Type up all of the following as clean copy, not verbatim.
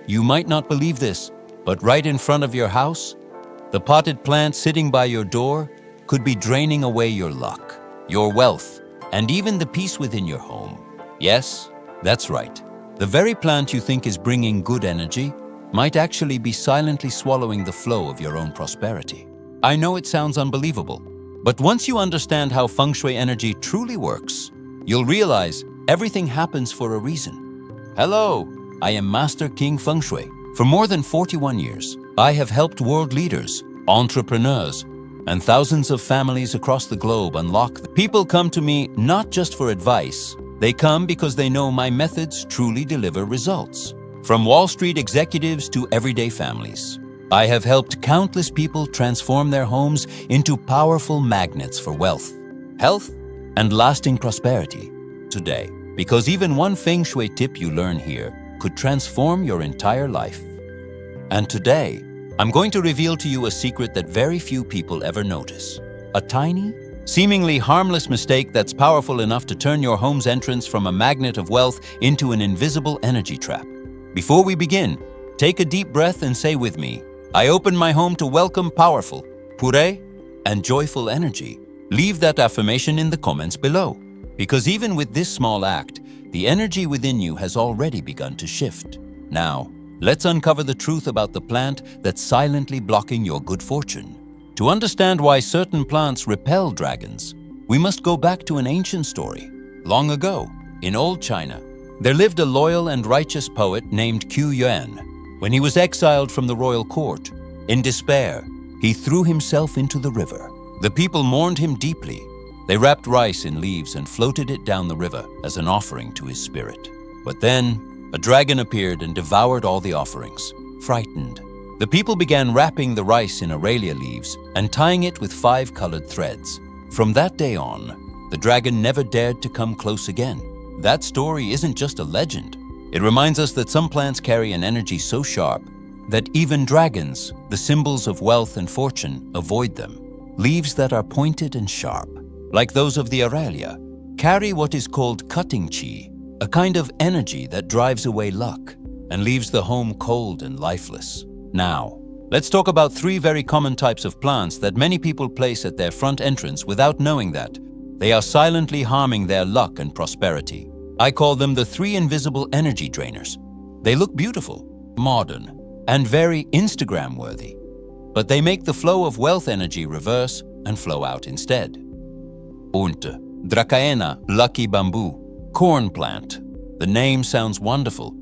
You might not believe this, but right in front of your house, the potted plant sitting by your door could be draining away your luck, your wealth, and even the peace within your home. Yes, that's right. The very plant you think is bringing good energy might actually be silently swallowing the flow of your own prosperity. I know it sounds unbelievable, but once you understand how Feng Shui energy truly works, you'll realize everything happens for a reason. Hello, I am Master King Feng Shui. For more than 41 years, I have helped world leaders, entrepreneurs, and thousands of families across the globe unlock. People come to me not just for advice, they come because they know my methods truly deliver results. From Wall Street executives to everyday families, I have helped countless people transform their homes into powerful magnets for wealth, health, and lasting prosperity today. Because even one Feng Shui tip you learn here could transform your entire life. And today, I'm going to reveal to you a secret that very few people ever notice. A tiny, seemingly harmless mistake that's powerful enough to turn your home's entrance from a magnet of wealth into an invisible energy trap. Before we begin, take a deep breath and say with me, I open my home to welcome powerful, pure, and joyful energy. Leave that affirmation in the comments below, because even with this small act, the energy within you has already begun to shift. Now, let's uncover the truth about the plant that's silently blocking your good fortune. To understand why certain plants repel dragons, we must go back to an ancient story. Long ago, in old China, there lived a loyal and righteous poet named King Yuan. When he was exiled from the royal court, in despair, he threw himself into the river. The people mourned him deeply. They wrapped rice in leaves and floated it down the river as an offering to his spirit. But then, a dragon appeared and devoured all the offerings. Frightened, the people began wrapping the rice in aurelia leaves and tying it with 5 colored threads. From that day on, the dragon never dared to come close again. That story isn't just a legend. It reminds us that some plants carry an energy so sharp that even dragons, the symbols of wealth and fortune, avoid them. Leaves that are pointed and sharp, like those of the aurelia, carry what is called cutting chi, a kind of energy that drives away luck and leaves the home cold and lifeless. Now, let's talk about 3 very common types of plants that many people place at their front entrance without knowing that they are silently harming their luck and prosperity. I call them the 3 invisible energy drainers. They look beautiful, modern, and very Instagram-worthy, but they make the flow of wealth energy reverse and flow out instead. Dracaena, lucky bamboo, corn plant. The name sounds wonderful.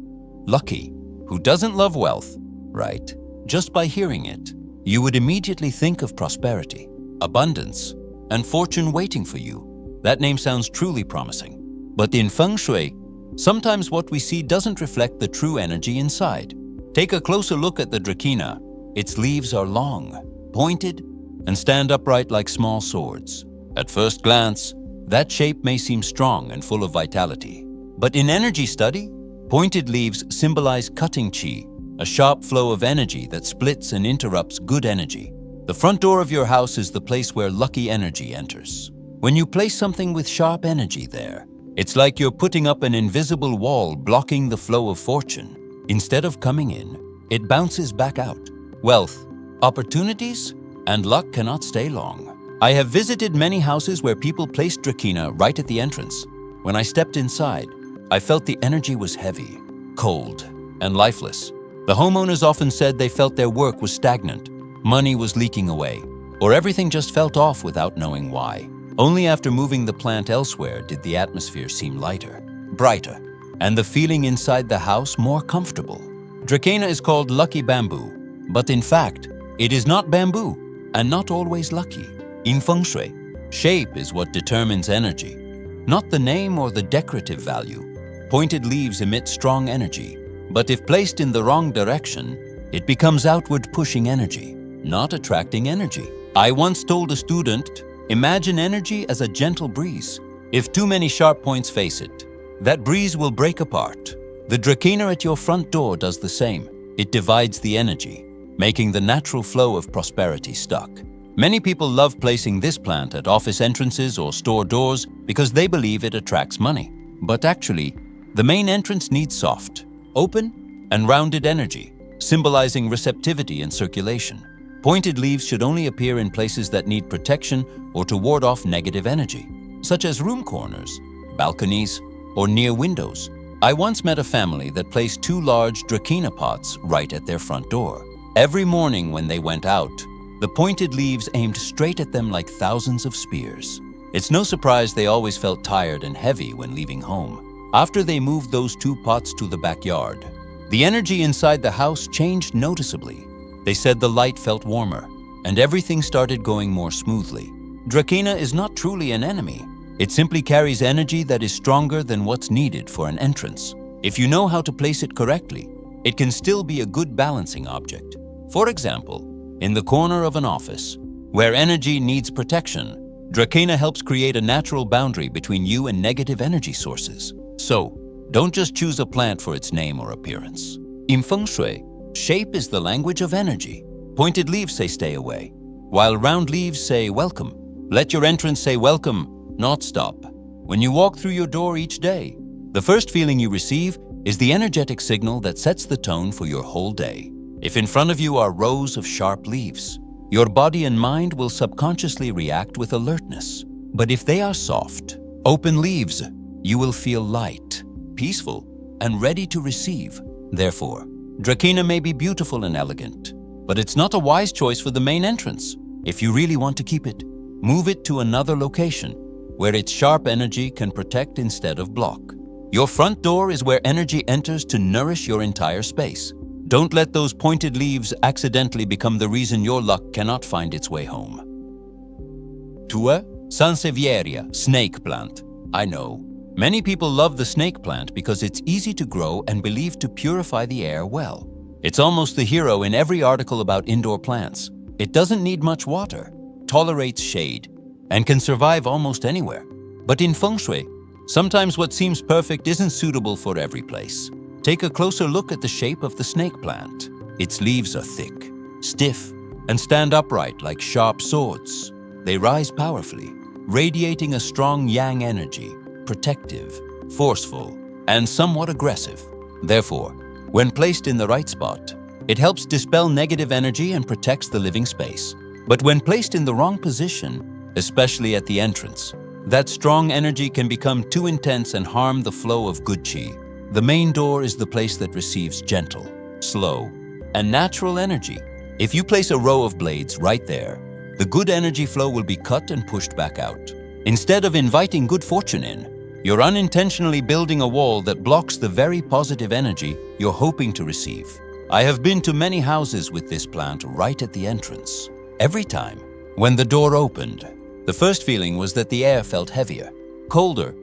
Lucky. Who doesn't love wealth, right? Just by hearing it, you would immediately think of prosperity, abundance, and fortune waiting for you. That name sounds truly promising. But in Feng Shui, sometimes what we see doesn't reflect the true energy inside. Take a closer look at the dracaena. Its leaves are long, pointed, and stand upright like small swords. At first glance, that shape may seem strong and full of vitality. But in energy study, pointed leaves symbolize cutting chi, a sharp flow of energy that splits and interrupts good energy. The front door of your house is the place where lucky energy enters. When you place something with sharp energy there, it's like you're putting up an invisible wall blocking the flow of fortune. Instead of coming in, it bounces back out. Wealth, opportunities, and luck cannot stay long. I have visited many houses where people placed dracaena right at the entrance. When I stepped inside, I felt the energy was heavy, cold, and lifeless. The homeowners often said they felt their work was stagnant, money was leaking away, or everything just felt off without knowing why. Only after moving the plant elsewhere did the atmosphere seem lighter, brighter, and the feeling inside the house more comfortable. Dracaena is called lucky bamboo, but in fact, it is not bamboo and not always lucky. In Feng Shui, shape is what determines energy, not the name or the decorative value. Pointed leaves emit strong energy, but if placed in the wrong direction, it becomes outward pushing energy, not attracting energy. I once told a student, imagine energy as a gentle breeze. If too many sharp points face it, that breeze will break apart. The dracaena at your front door does the same. It divides the energy, making the natural flow of prosperity stuck. Many people love placing this plant at office entrances or store doors because they believe it attracts money. But actually, the main entrance needs soft, open, and rounded energy, symbolizing receptivity and circulation. Pointed leaves should only appear in places that need protection or to ward off negative energy, such as room corners, balconies, or near windows. I once met a family that placed 2 large dracaena pots right at their front door. Every morning when they went out, the pointed leaves aimed straight at them like thousands of spears. It's no surprise they always felt tired and heavy when leaving home. After they moved those 2 pots to the backyard, the energy inside the house changed noticeably. They said the light felt warmer, and everything started going more smoothly. Dracaena is not truly an enemy. It simply carries energy that is stronger than what's needed for an entrance. If you know how to place it correctly, it can still be a good balancing object. For example, in the corner of an office, where energy needs protection, dracaena helps create a natural boundary between you and negative energy sources. So, don't just choose a plant for its name or appearance. In Feng Shui, shape is the language of energy. Pointed leaves say stay away, while round leaves say welcome. Let your entrance say welcome, not stop. When you walk through your door each day, the first feeling you receive is the energetic signal that sets the tone for your whole day. If in front of you are rows of sharp leaves, your body and mind will subconsciously react with alertness. But if they are soft, open leaves, you will feel light, peaceful, and ready to receive. Therefore, dracaena may be beautiful and elegant, but it's not a wise choice for the main entrance. If you really want to keep it, move it to another location where its sharp energy can protect instead of block. Your front door is where energy enters to nourish your entire space. Don't let those pointed leaves accidentally become the reason your luck cannot find its way home. 2. Sansevieria, snake plant. I know, many people love the snake plant because it's easy to grow and believed to purify the air well. It's almost the hero in every article about indoor plants. It doesn't need much water, tolerates shade, and can survive almost anywhere. But in Feng Shui, sometimes what seems perfect isn't suitable for every place. Take a closer look at the shape of the snake plant. Its leaves are thick, stiff, and stand upright like sharp swords. They rise powerfully, radiating a strong yang energy, protective, forceful, and somewhat aggressive. Therefore, when placed in the right spot, it helps dispel negative energy and protects the living space. But when placed in the wrong position, especially at the entrance, that strong energy can become too intense and harm the flow of good qi. The main door is the place that receives gentle, slow, and natural energy. If you place a row of blades right there, the good energy flow will be cut and pushed back out. Instead of inviting good fortune in, you're unintentionally building a wall that blocks the very positive energy you're hoping to receive. I have been to many houses with this plant right at the entrance. Every time, when the door opened, the first feeling was that the air felt heavier, colder.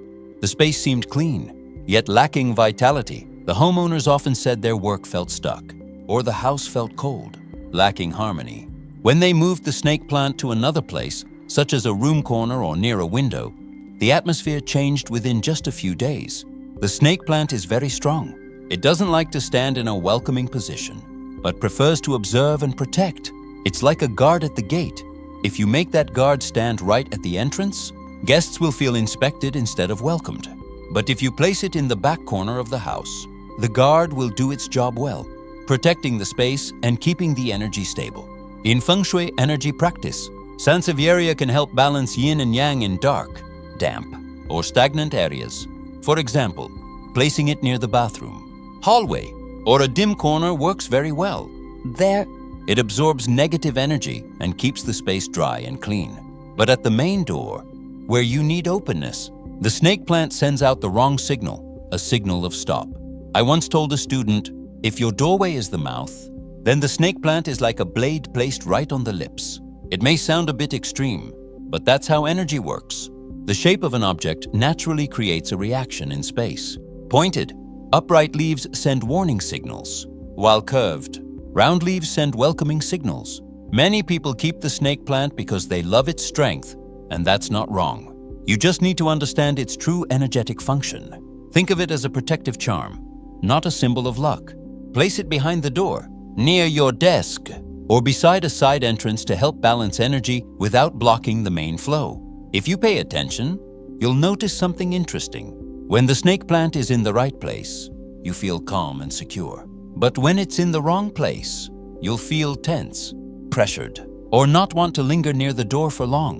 The space seemed clean, yet lacking vitality. The homeowners often said their work felt stuck, or the house felt cold, lacking harmony. When they moved the snake plant to another place, such as a room corner or near a window, the atmosphere changed within just a few days. The snake plant is very strong. It doesn't like to stand in a welcoming position, but prefers to observe and protect. It's like a guard at the gate. If you make that guard stand right at the entrance, guests will feel inspected instead of welcomed. But if you place it in the back corner of the house, the guard will do its job well, protecting the space and keeping the energy stable. In Feng Shui energy practice, Sansevieria can help balance yin and yang in dark, damp, or stagnant areas. For example, placing it near the bathroom, hallway, or a dim corner works very well. There, it absorbs negative energy and keeps the space dry and clean. But at the main door, where you need openness, the snake plant sends out the wrong signal, a signal of stop. I once told a student, if your doorway is the mouth, then the snake plant is like a blade placed right on the lips. It may sound a bit extreme, but that's how energy works. The shape of an object naturally creates a reaction in space. Pointed, upright leaves send warning signals, while curved, round leaves send welcoming signals. Many people keep the snake plant because they love its strength, and that's not wrong. You just need to understand its true energetic function. Think of it as a protective charm, not a symbol of luck. Place it behind the door, near your desk, or beside a side entrance to help balance energy without blocking the main flow. If you pay attention, you'll notice something interesting. When the snake plant is in the right place, you feel calm and secure. But when it's in the wrong place, you'll feel tense, pressured, or not want to linger near the door for long.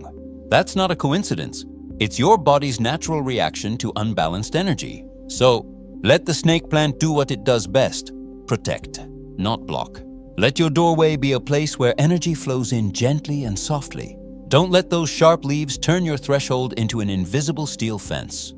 That's not a coincidence. It's your body's natural reaction to unbalanced energy. So, let the snake plant do what it does best. Protect, not block. Let your doorway be a place where energy flows in gently and softly. Don't let those sharp leaves turn your threshold into an invisible steel fence.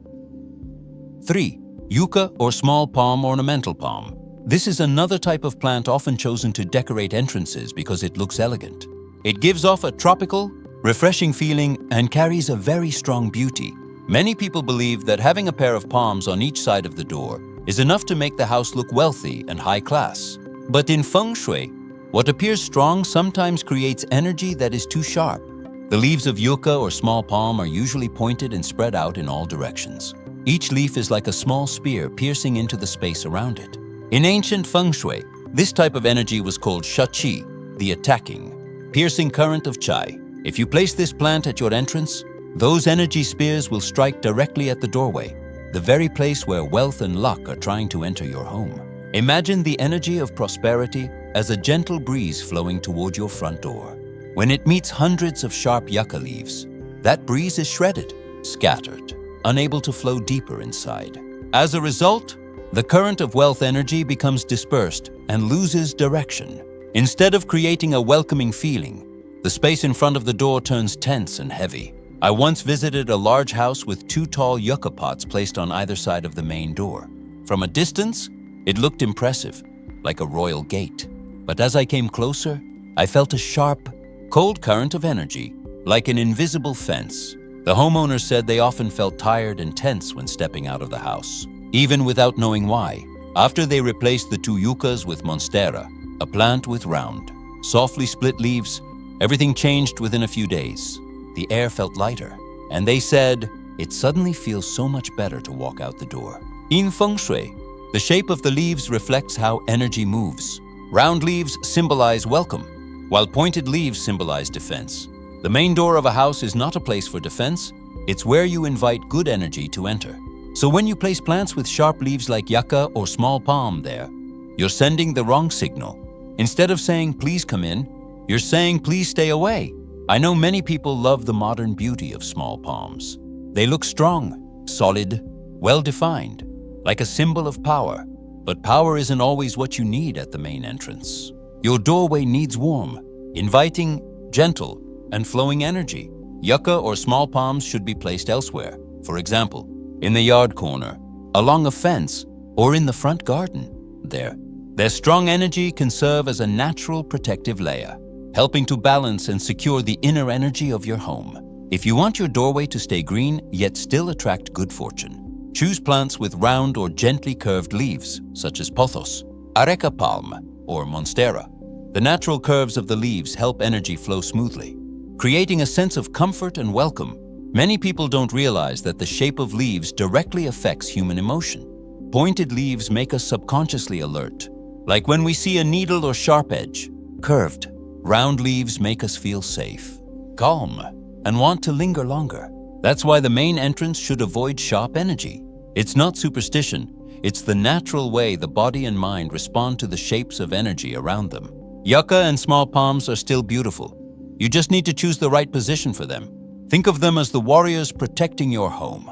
3. Yucca or small palm ornamental palm. This is another type of plant often chosen to decorate entrances because it looks elegant. It gives off a tropical, refreshing feeling and carries a very strong beauty. Many people believe that having a pair of palms on each side of the door is enough to make the house look wealthy and high class. But in Feng Shui, what appears strong sometimes creates energy that is too sharp. The leaves of yucca or small palm are usually pointed and spread out in all directions. Each leaf is like a small spear piercing into the space around it. In ancient Feng Shui, this type of energy was called shachi, the attacking, piercing current of chai. If you place this plant at your entrance, those energy spears will strike directly at the doorway, the very place where wealth and luck are trying to enter your home. Imagine the energy of prosperity as a gentle breeze flowing toward your front door. When it meets hundreds of sharp yucca leaves, that breeze is shredded, scattered, unable to flow deeper inside. As a result, the current of wealth energy becomes dispersed and loses direction. Instead of creating a welcoming feeling, the space in front of the door turns tense and heavy. I once visited a large house with 2 tall yucca pots placed on either side of the main door. From a distance, it looked impressive, like a royal gate. But as I came closer, I felt a sharp, cold current of energy, like an invisible fence. The homeowners said they often felt tired and tense when stepping out of the house, even without knowing why. After they replaced the 2 yuccas with monstera, a plant with round, softly split leaves, everything changed within a few days. The air felt lighter, and they said, it suddenly feels so much better to walk out the door. In Feng Shui, the shape of the leaves reflects how energy moves. Round leaves symbolize welcome, while pointed leaves symbolize defense. The main door of a house is not a place for defense, it's where you invite good energy to enter. So when you place plants with sharp leaves like yucca or small palm there, you're sending the wrong signal. Instead of saying, please come in, you're saying, please stay away. I know many people love the modern beauty of small palms. They look strong, solid, well-defined, like a symbol of power. But power isn't always what you need at the main entrance. Your doorway needs warm, inviting, gentle, and flowing energy. Yucca or small palms should be placed elsewhere. For example, in the yard corner, along a fence, or in the front garden. Their strong energy can serve as a natural protective layer, helping to balance and secure the inner energy of your home. If you want your doorway to stay green yet still attract good fortune, choose plants with round or gently curved leaves, such as pothos, areca palm, or monstera. The natural curves of the leaves help energy flow smoothly, creating a sense of comfort and welcome. Many people don't realize that the shape of leaves directly affects human emotion. Pointed leaves make us subconsciously alert, like when we see a needle or sharp edge. Curved, round leaves make us feel safe, calm, and want to linger longer. That's why the main entrance should avoid sharp energy. It's not superstition, it's the natural way the body and mind respond to the shapes of energy around them. Yucca and small palms are still beautiful. You just need to choose the right position for them. Think of them as the warriors protecting your home.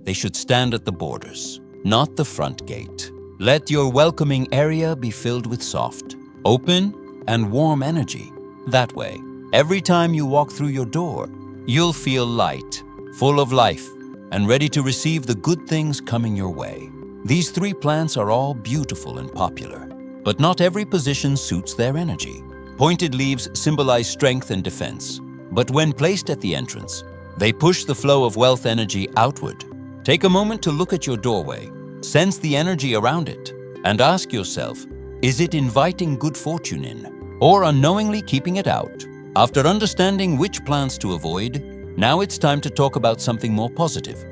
They should stand at the borders, not the front gate. Let your welcoming area be filled with soft, open, and warm energy. That way, every time you walk through your door, you'll feel light, full of life, and ready to receive the good things coming your way. These 3 plants are all beautiful and popular, but not every position suits their energy. Pointed leaves symbolize strength and defense, but when placed at the entrance, they push the flow of wealth energy outward. Take a moment to look at your doorway, sense the energy around it, and ask yourself, is it inviting good fortune in, or unknowingly keeping it out? After understanding which plants to avoid, now it's time to talk about something more positive.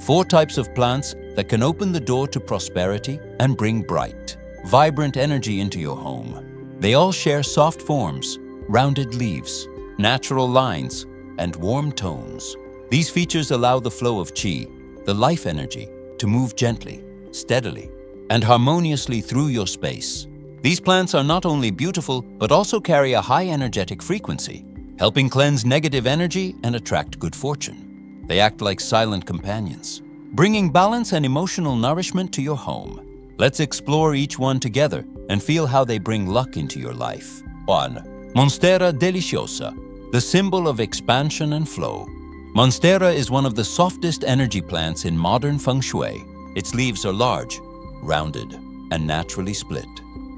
4 types of plants that can open the door to prosperity and bring bright, vibrant energy into your home. They all share soft forms, rounded leaves, natural lines, and warm tones. These features allow the flow of qi, the life energy, to move gently, steadily, and harmoniously through your space. These plants are not only beautiful, but also carry a high energetic frequency, helping cleanse negative energy and attract good fortune. They act like silent companions, bringing balance and emotional nourishment to your home. Let's explore each one together and feel how they bring luck into your life. 1. Monstera deliciosa, the symbol of expansion and flow. Monstera is one of the softest energy plants in modern Feng Shui. Its leaves are large, rounded, and naturally split,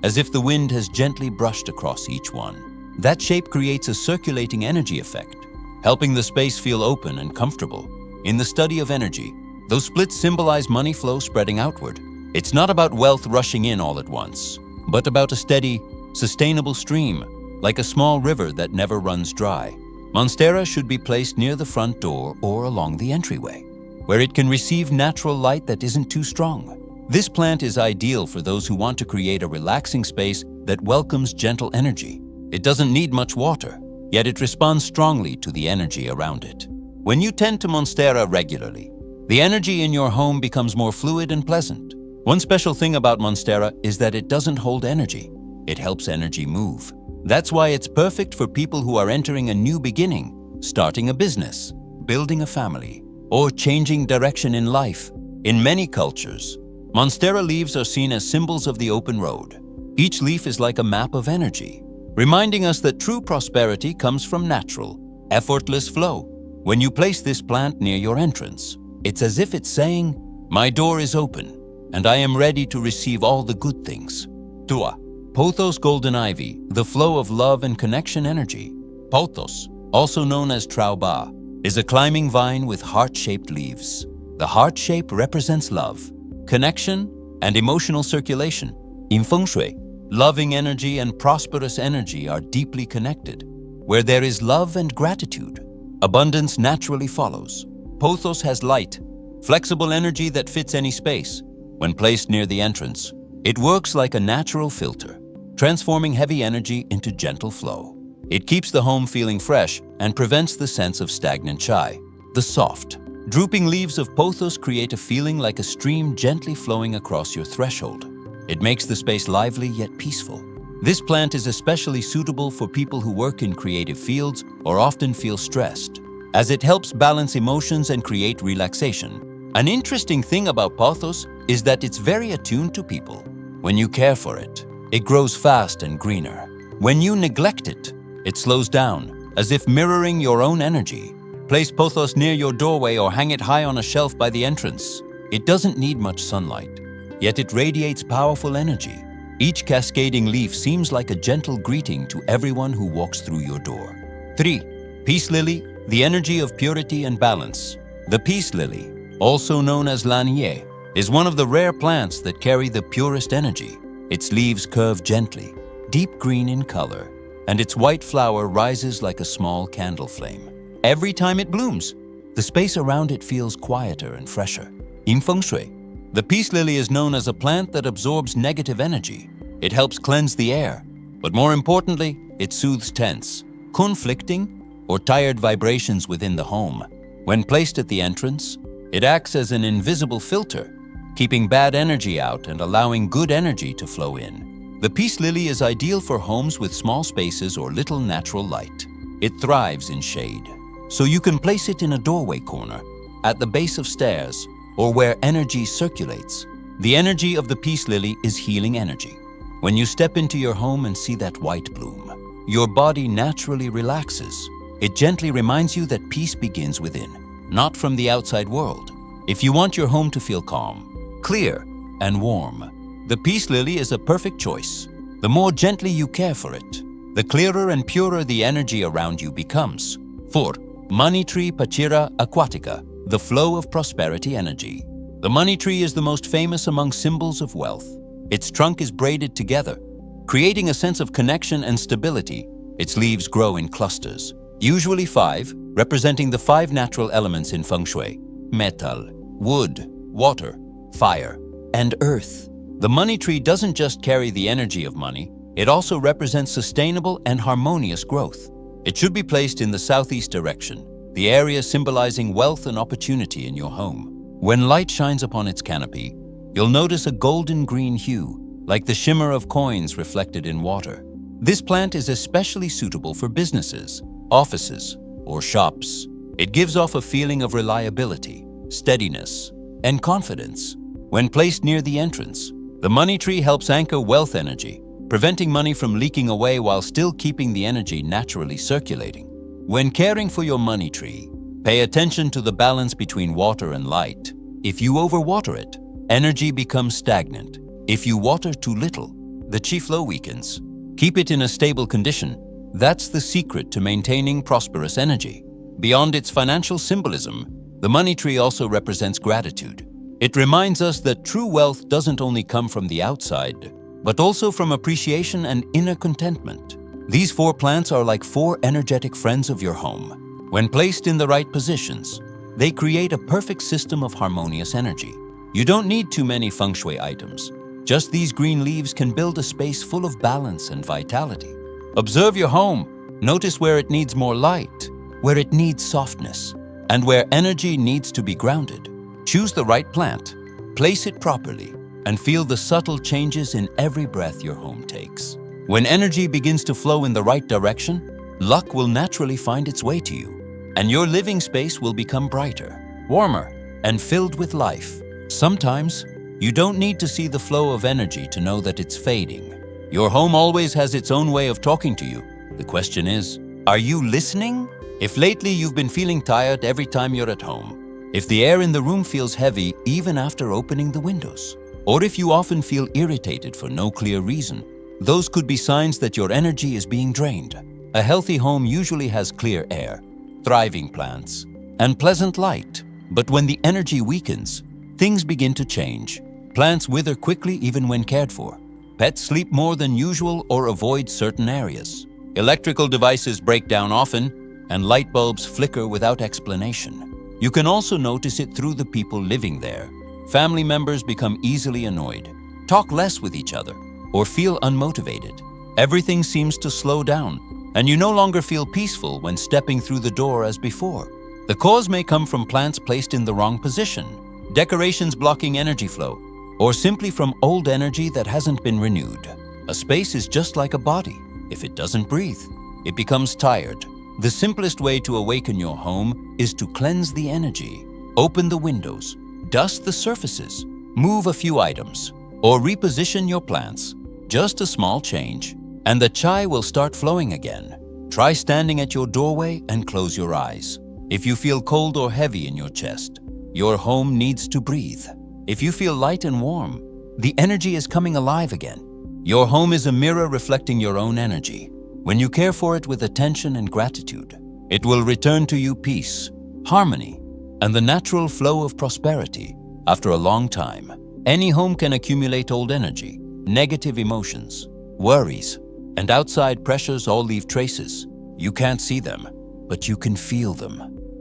as if the wind has gently brushed across each one. That shape creates a circulating energy effect, helping the space feel open and comfortable. In the study of energy, those splits symbolize money flow spreading outward. It's not about wealth rushing in all at once, but about a steady, sustainable stream, like a small river that never runs dry. Monstera should be placed near the front door or along the entryway, where it can receive natural light that isn't too strong. This plant is ideal for those who want to create a relaxing space that welcomes gentle energy. It doesn't need much water, yet it responds strongly to the energy around it. When you tend to Monstera regularly, the energy in your home becomes more fluid and pleasant. One special thing about Monstera is that it doesn't hold energy. It helps energy move. That's why it's perfect for people who are entering a new beginning, starting a business, building a family, or changing direction in life. In many cultures, Monstera leaves are seen as symbols of the open road. Each leaf is like a map of energy, reminding us that true prosperity comes from natural, effortless flow. When you place this plant near your entrance, it's as if it's saying, "My door is open, and I am ready to receive all the good things." 2. Pothos golden ivy, the flow of love and connection energy. Pothos, also known as trauba, is a climbing vine with heart-shaped leaves. The heart shape represents love, connection, and emotional circulation. In Feng Shui, loving energy and prosperous energy are deeply connected. Where there is love and gratitude, abundance naturally follows. Pothos has light, flexible energy that fits any space. When placed near the entrance, it works like a natural filter, transforming heavy energy into gentle flow. It keeps the home feeling fresh and prevents the sense of stagnant chai. The soft, drooping leaves of pothos create a feeling like a stream gently flowing across your threshold. It makes the space lively yet peaceful. This plant is especially suitable for people who work in creative fields or often feel stressed, as it helps balance emotions and create relaxation. An interesting thing about pothos is that it's very attuned to people. When you care for it, it grows fast and greener. When you neglect it, it slows down, as if mirroring your own energy. Place pothos near your doorway or hang it high on a shelf by the entrance. It doesn't need much sunlight, yet it radiates powerful energy. Each cascading leaf seems like a gentle greeting to everyone who walks through your door. 3. Peace lily, the energy of purity and balance. The peace lily, also known as lanier, is one of the rare plants that carry the purest energy. Its leaves curve gently, deep green in color, and its white flower rises like a small candle flame. Every time it blooms, the space around it feels quieter and fresher. In Feng Shui, the peace lily is known as a plant that absorbs negative energy. It helps cleanse the air, but more importantly, it soothes tense, conflicting, or tired vibrations within the home. When placed at the entrance, it acts as an invisible filter, keeping bad energy out and allowing good energy to flow in. The peace lily is ideal for homes with small spaces or little natural light. It thrives in shade, so you can place it in a doorway corner, at the base of stairs, or where energy circulates. The energy of the peace lily is healing energy. When you step into your home and see that white bloom, your body naturally relaxes. It gently reminds you that peace begins within, not from the outside world. If you want your home to feel calm, clear, and warm, the peace lily is a perfect choice. The more gently you care for it, the clearer and purer the energy around you becomes. 4. Money tree Pachira aquatica, the flow of prosperity energy. The money tree is the most famous among symbols of wealth. Its trunk is braided together, creating a sense of connection and stability. Its leaves grow in clusters, usually 5, representing the 5 natural elements in Feng Shui: metal, wood, water, fire, and earth. The money tree doesn't just carry the energy of money, it also represents sustainable and harmonious growth. It should be placed in the southeast direction, the area symbolizing wealth and opportunity in your home. When light shines upon its canopy, you'll notice a golden green hue, like the shimmer of coins reflected in water. This plant is especially suitable for businesses, offices, or shops. It gives off a feeling of reliability, steadiness, and confidence. When placed near the entrance, the money tree helps anchor wealth energy, preventing money from leaking away while still keeping the energy naturally circulating. When caring for your money tree, pay attention to the balance between water and light. If you overwater it, energy becomes stagnant. If you water too little, the chi flow weakens. Keep it in a stable condition. That's the secret to maintaining prosperous energy. Beyond its financial symbolism, the money tree also represents gratitude. It reminds us that true wealth doesn't only come from the outside, but also from appreciation and inner contentment. These 4 plants are like 4 energetic friends of your home. When placed in the right positions, they create a perfect system of harmonious energy. You don't need too many feng shui items. Just these green leaves can build a space full of balance and vitality. Observe your home. Notice where it needs more light, where it needs softness, and where energy needs to be grounded. Choose the right plant, place it properly, and feel the subtle changes in every breath your home takes. When energy begins to flow in the right direction, luck will naturally find its way to you, and your living space will become brighter, warmer, and filled with life. Sometimes, you don't need to see the flow of energy to know that it's fading. Your home always has its own way of talking to you. The question is, are you listening? If lately you've been feeling tired every time you're at home, if the air in the room feels heavy even after opening the windows, or if you often feel irritated for no clear reason, those could be signs that your energy is being drained. A healthy home usually has clear air, thriving plants, and pleasant light. But when the energy weakens, things begin to change. Plants wither quickly even when cared for. Pets sleep more than usual or avoid certain areas. Electrical devices break down often, and light bulbs flicker without explanation. You can also notice it through the people living there. Family members become easily annoyed, talk less with each other, or feel unmotivated. Everything seems to slow down, and you no longer feel peaceful when stepping through the door as before. The cause may come from plants placed in the wrong position, decorations blocking energy flow, or simply from old energy that hasn't been renewed. A space is just like a body. If it doesn't breathe, it becomes tired. The simplest way to awaken your home is to cleanse the energy. Open the windows, dust the surfaces, move a few items, or reposition your plants. Just a small change, and the chai will start flowing again. Try standing at your doorway and close your eyes. If you feel cold or heavy in your chest, your home needs to breathe. If you feel light and warm, the energy is coming alive again. Your home is a mirror reflecting your own energy. When you care for it with attention and gratitude, it will return to you peace, harmony, and the natural flow of prosperity. After a long time, any home can accumulate old energy, negative emotions, worries, and outside pressures all leave traces. You can't see them, but you can feel them,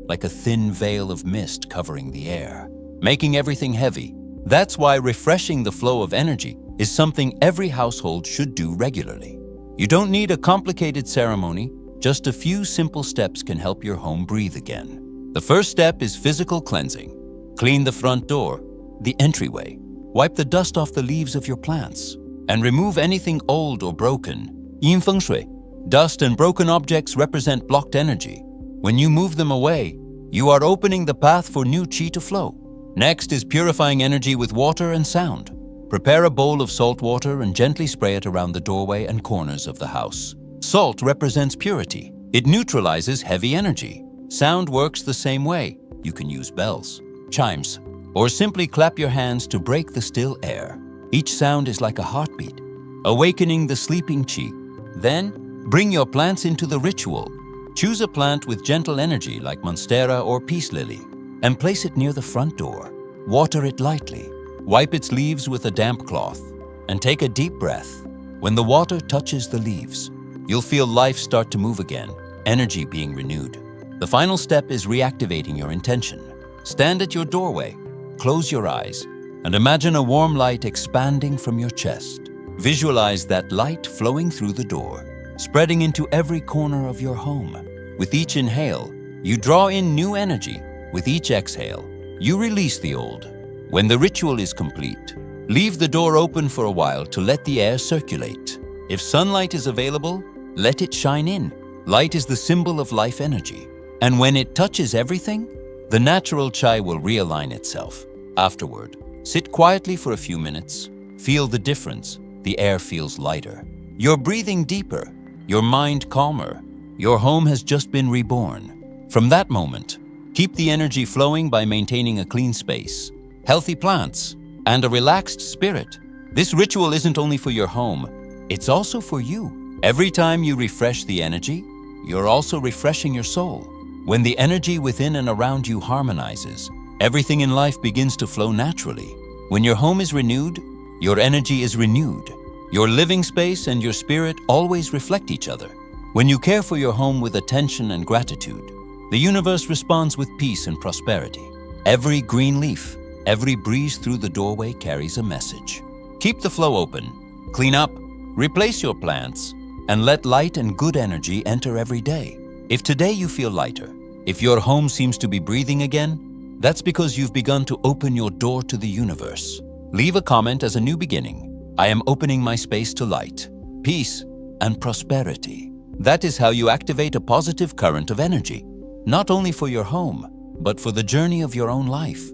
like a thin veil of mist covering the air, making everything heavy. That's why refreshing the flow of energy is something every household should do regularly. You don't need a complicated ceremony, just a few simple steps can help your home breathe again. The first step is physical cleansing. Clean the front door, the entryway, wipe the dust off the leaves of your plants, and remove anything old or broken. King Feng Shui. Dust and broken objects represent blocked energy. When you move them away, you are opening the path for new qi to flow. Next is purifying energy with water and sound. Prepare a bowl of salt water and gently spray it around the doorway and corners of the house. Salt represents purity. It neutralizes heavy energy. Sound works the same way. You can use bells, chimes, or simply clap your hands to break the still air. Each sound is like a heartbeat, awakening the sleeping qi. Then, bring your plants into the ritual. Choose a plant with gentle energy like monstera or peace lily and place it near the front door. Water it lightly. Wipe its leaves with a damp cloth and take a deep breath. When the water touches the leaves, you'll feel life start to move again, energy being renewed. The final step is reactivating your intention. Stand at your doorway, close your eyes, and imagine a warm light expanding from your chest. Visualize that light flowing through the door, spreading into every corner of your home. With each inhale, you draw in new energy. With each exhale, you release the old. When the ritual is complete, Leave the door open for a while to let the air circulate. If sunlight is available, let it shine in. Light is the symbol of life energy. And when it touches everything, the natural chai will realign itself. Afterward, sit quietly for a few minutes. Feel the difference. The air feels lighter. You're breathing deeper. Your mind calmer. Your home has just been reborn. From that moment, keep the energy flowing by maintaining a clean space, healthy plants, and a relaxed spirit. This ritual isn't only for your home, it's also for you. Every time you refresh the energy, you're also refreshing your soul. When the energy within and around you harmonizes, everything in life begins to flow naturally. When your home is renewed, your energy is renewed. Your living space and your spirit always reflect each other. When you care for your home with attention and gratitude, the universe responds with peace and prosperity. Every green leaf, every breeze through the doorway carries a message. Keep the flow open, clean up, replace your plants, and let light and good energy enter every day. If today you feel lighter, if your home seems to be breathing again, that's because you've begun to open your door to the universe. Leave a comment as a new beginning. I am opening my space to light, peace, and prosperity. That is how you activate a positive current of energy, not only for your home, but for the journey of your own life.